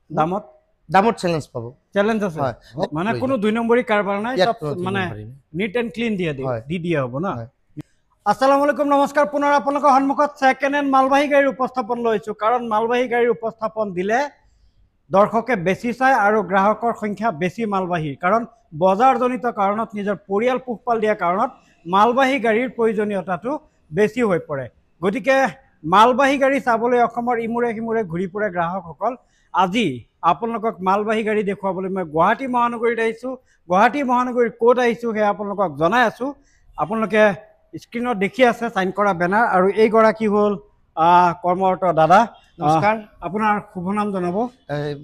দামত দামত চ্যালেঞ্জ পাবো চ্যালেঞ্জ আছে মানে কোনো দুই নম্বৰী কাৰবাৰ নাই সব মানে নিট এন্ড ক্লিন দি দিয়া হ'ব না আসসালামু আলাইকুম নমস্কাৰ পুনৰ আপোনালোকৰ সন্মুখত সেকেন্ড হ্যান্ড মালবাহী গাড়ীৰ উপস্থাপন লৈছো কাৰণ মালবাহী গাড়ীৰ উপস্থাপন দিলে দৰ্শকে বেছি চাই আৰু গ্ৰাহকৰ সংখ্যা বেছি মালবাহী কাৰণ বজাৰজনিত কাৰণত নিজৰ পৰিয়াল পোহপাল দিয়া কাৰণত মালবাহী গাড়ীৰ প্ৰয়োজনীয়তাটো বেছি হৈ পৰে গতিকে মালবাহী গাড়ী চাবলৈ অসমৰ ইমুৰে সিমুৰে ঘূৰি ফুৰে গ্ৰাহকসকল আজি আপোনালোকক মালবাহী গাড়ী দেখুৱাবলৈ মই গুৱাহাটী মহানগৰীত আহিছোঁ গুৱাহাটী মহানগৰীৰ ক'ত আহিছোঁ সেয়া আপোনালোকক জনাই আছোঁ আপোনালোকে স্ক্ৰীনত দেখি আছে সাইন কৰা বেনাৰ আৰু এই গৰাকী হ'ল কৰ্মৰত দাদা নমস্কাৰ আপোনাৰ শুভ নাম জনাব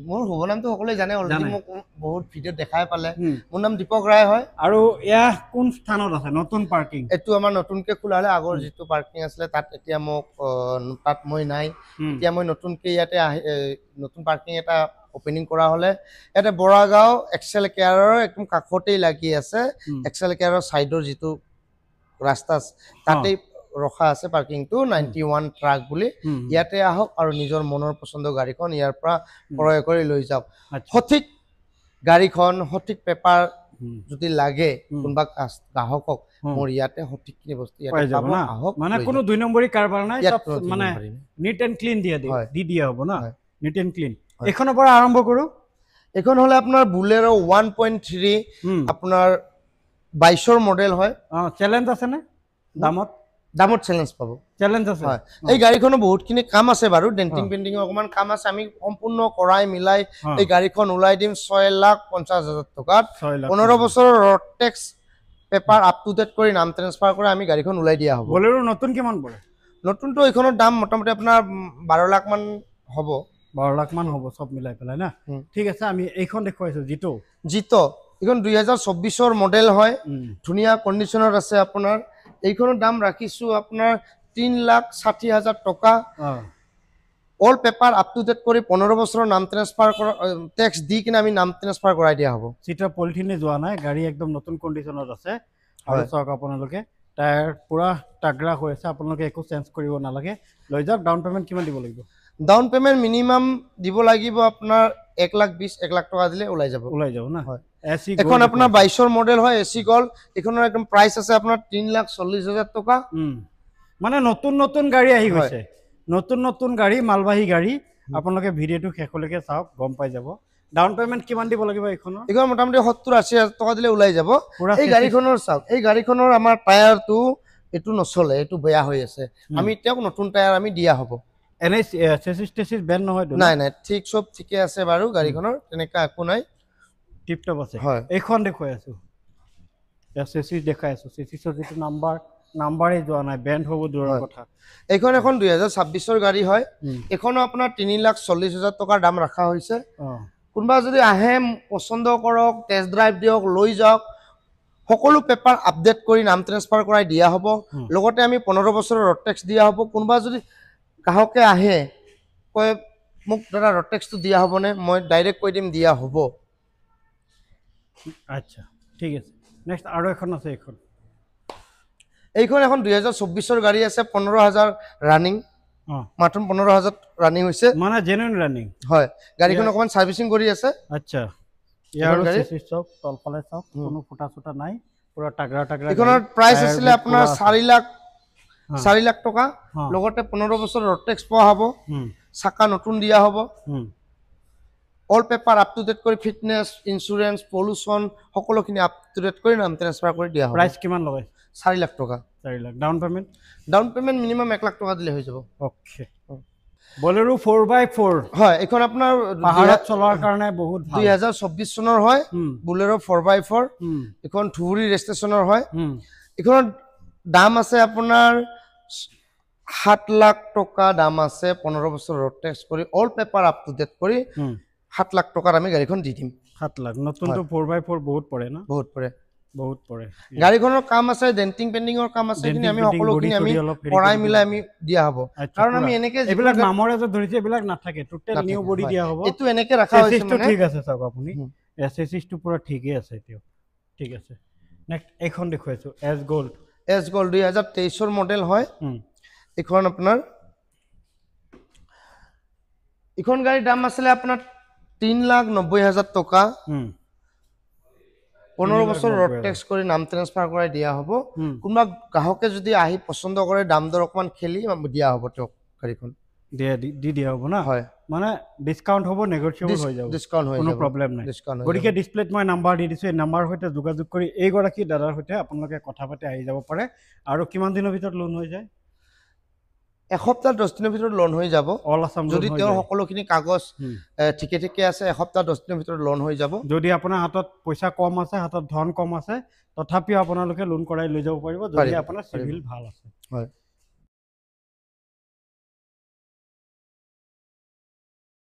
মোৰ শুভ নামটো সকলোৱে জানে অলৰেডি মোক বহুত ভিডিঅ' দেখাই পালে মোৰ নাম দীপক ৰায় হয় আৰু এয়া কোন স্থানত আছে নতুন পাৰ্কিং এটো আমাৰ নতুনকৈ খোলা হলে আগৰ যেটো পাৰ্কিং আছিল তাত এতিয়া মোক তাত মই নাই এতিয়া মই নতুনকৈ ইয়াতে নতুন পাৰ্কিং এটা ওপেনিং কৰা হলে এটা বৰাগাঁও এক্সেল কেয়াৰৰ একদম কাষতেই লাগি আছে এক্সেল কেয়াৰৰ সাইডৰ যেটো ৰাস্তা তাতে ৰখা আছে পাৰ্কিং টু 91 ট্ৰাক বুলি ইয়াতে আহক আৰু নিজৰ মনৰ পছন্দ গাড়ীখন ইয়াৰ পৰা ক্ৰয় কৰি লৈ যাওক সঠিক গাড়ীখন সঠিক পেপাৰ যদি লাগে কোনবা গ্ৰাহকক মোৰ ইয়াতে সঠিকখিনি বস্তু ইয়াতে পাব আহক মানে কোনো দুই নম্বৰী কাৰবাৰ নাই সব মানে নিট এন্ড ক্লিন দি দিয়া হ'ব না নিট এন্ড ক্লিন এখনৰ পৰা আৰম্ভ কৰো এখন হলে আপোনাৰ বুলেৰো 1.3 আপোনাৰ 22ৰ মডেল হয় চ্যালেঞ্জ আছে নে দামত চ্যালেঞ্জ পাবো চ্যালেঞ্জ আছে এই গাড়ীখনৰ বহুতখিনি কাম আছে বাৰু ডেন্টিং পেইন্টিং অকমান কাম আছে আমি সম্পূৰ্ণ কৰাই মিলাই এই গাড়ীখন উলাই দিম 6,50,000 টকাত 15 বছৰৰ road tax paper up to date কৰি নাম ট্ৰান্সফাৰ কৰি আমি গাড়ীখন উলাই দিয়া হ'ব বলেৰো নতুন কিমান পৰে নতুনটো এইখনৰ দাম মোটামুটি আপোনাৰ 12 লাখ মান হ'ব 12 লাখ মান হ'ব সব মিলাই পেলাই না ঠিক আছে আমি এইখন দেখুৱাইছো জিতো এইখন 2024ৰ মডেল হয় ধুনিয়া কন্ডিশনৰ আছে আপোনাৰ এইখনৰ দাম ৰাখিছো আপোনাৰ 3,60,000 টকা all paper up to date কৰি 15 বছৰৰ নাম ট্ৰান্সফাৰ টেক্স দি কিনে আমি নাম ট্ৰান্সফাৰ কৰাই দিয়া হ'ব সিটা পলিথিনে যোৱা নাই গাড়ী একদম নতুন কন্ডিশনত আছে আৰু চাওক আপোনালোকে টায়াৰ পুৰা টাগৰা হৈ আছে আপোনালোকে একো চেঞ্জ কৰিব নালাগে লৈ যাওক ডাউন পেমেন্ট কিমান দিব লাগিব ডাউন পেমেন্ট মিনিমাম দিব লাগিব আপোনাৰ 1,20,000 1 লাখ টকা দিলে ওলাই যাব না হয় এসি এখন আপোনাৰ 22ৰ মডেল হয় এসি গল এখনৰ একদম প্ৰাইস আছে আপোনাৰ 3,40,000 টকা মানে নতুন গাড়ী আহি গৈছে নতুন গাড়ী মালবাহী গাড়ী আপোনালোকে ভিডিওটো শেষলৈকে চাওক গম পাই যাব ডাউন পেমেন্ট কিমান দিব লাগিব এখন মোটামুটি 70-80,000 টকা দিলে ওলাই যাব এই গাড়ীখনৰ চাওক এই গাড়ীখনৰ আমাৰ টায়াৰটো এটো নচলে এটো বেয়া হৈ আছে আমি তেওঁক নতুন টায়াৰ আমি দিয়া হ'ব এনে চেসিস বেন নহয় নাই ঠিক সব ঠিকে আছে বাৰু গাড়ীখনৰ তেনেকা একো নাই টিপ টপ আছে এইখন দেখুৱাই আছো ইয়া চেসিস দেখাই আছো চেসিসৰ যেটো নাম্বাৰে যোৱা নাই বেন্ড হ'ব দূৰৰ কথা এইখন এখন 2026ৰ গাড়ী হয় এখনো আপোনাৰ 3,40,000 টকাৰ দাম ৰাখা হৈছে কোনবা যদি আহে পছন্দ কৰক টেষ্ট ড্ৰাইভ দিয়ক লৈ যাওক সকলো পেপাৰ আপডেট কৰি নাম ট্ৰান্সফাৰ কৰাই দিয়া হ'ব লগতে আমি 15 বছৰৰ ৰড টেক্স দিয়া হ'ব কোনবা যদি গ্ৰাহকে আহে কয় মোক দাদা ৰড টেক্সটো দিয়া হ'বনে মই ডাইৰেক্ট কৈ দিম দিয়া হ'ব আচ্ছা ঠিক আছে নেক্সট আৰু এখন আছে এইখন এখন 2024ৰ গাড়ী আছে 15,000 ৰানিং মাত্ৰ 15,000 ৰানিং হৈছে মানে জেনুইন ৰানিং হয় গাড়ীখন অকমান সাৰ্ভিসিং কৰি আছে আচ্ছা ইয়াৰ চেসিস চক তলফালে চক কোনো ফুটা নাই পুৰা টাগৰা এইখনৰ প্ৰাইস আছিল আপোনাৰ 4 লাখ টকা লগতে 15 বছৰ ৰড টেক্স পোৱা হ'ব চাকা নতুন দিয়া হ'ব all paper up to date কৰি ফিটনেস ইন্সুৰেন্স পলিউশন সকলোখিনি আপ টু ডেট কৰি নাম ট্ৰান্সফাৰ কৰি দিয়া হ'ব প্ৰাইস কিমান লয় 4 লাখ টকা 4 lakh down payment minimum 1 lakh টকা দিলে হৈ যাব ওকে বলেৰো 4x4 হয় এখন আপোনাৰ পাহাৰত চলাৰ কাৰণে বহুত ভাল 2024 চনৰ হয় বলেৰো 4x4 এখন ধুবুৰী ৰেজিষ্ট্ৰেচনৰ হয় এখন দাম আছে আপোনাৰ 7 লাখ টকা দাম আছে 15 বছৰ ৰড টেক্স কৰি all paper up to date কৰি 7 লাখ টকাৰ আমি গাড়ীখন দি দিম 7 লাখ নতুনটো 4x4 বহুত পৰে না বহুত পৰে গাড়ীখনৰ কাম আছে ডেন্টিং পেইন্টিংৰ কাম আছে কিনি আমি সকলোখিনি আমি পৰাই মিলাই আমি দিয়া হ'ব কাৰণ আমি এনেকে এবিলাক নামৰে যে ধৰিছে এবিলাক নাথাকে টোটাল নিউ বডি দিয়া হ'ব এটো এনেকে ৰাখা হৈছে মানে ঠিক আছে চাওক আপুনি এসএসটো পুৰা ঠিকই আছে এটো ঠিক আছে নেক্সট এখন দেখুৱাইছো এস গোল্ড 2023ৰ মডেল হয় এখন আপোনাৰ এখন গাড়ীৰ দাম আছিল আপোনাৰ 3,90,000 টকা হুম 15 বছৰ ৰোড ট্যাক্স কৰি নাম ট্ৰান্সফাৰ কৰাই দিয়া হ'ব কোনবা গ্ৰাহকে যদি আহি পছন্দ কৰে দাম দৰ অকমান খেলি দিয়া হ'ব তেওঁক গাড়ীখন দিয়া হ'ব না হয় মানে ডিসকাউন্ট হ'ব নেগোশিয়েবল হৈ যাব ডিসকাউন্ট হৈ যাব কোনো প্ৰবলেম নাই গতিকে ডিসপ্লেত মই নাম্বাৰ দি দিছো এই নাম্বাৰৰ সৈতে যোগাযোগ কৰি এই গৰাকী দাদাৰ সৈতে আপোনালোকে কথা পাতি আহি যাব পাৰে আৰু কিমান দিনৰ ভিতৰত লোন হৈ যায় এসপ্তাহ 10 দিনৰ ভিতৰত লোন হৈ যাব অল আসাম যদি তেওঁৰ সকলোখিনি কাগজ ঠিকে ঠিকে আছে এসপ্তাহ 10 দিনৰ ভিতৰত লোন হৈ যাব যদি আপোনাৰ হাতত পইচা কম আছে হাতত ধন কম আছে তথাপিও আপোনালোকে লোন কৰাই লৈ যাব পাৰিব যদি আপোনাৰ সিভিল ভাল আছে হয়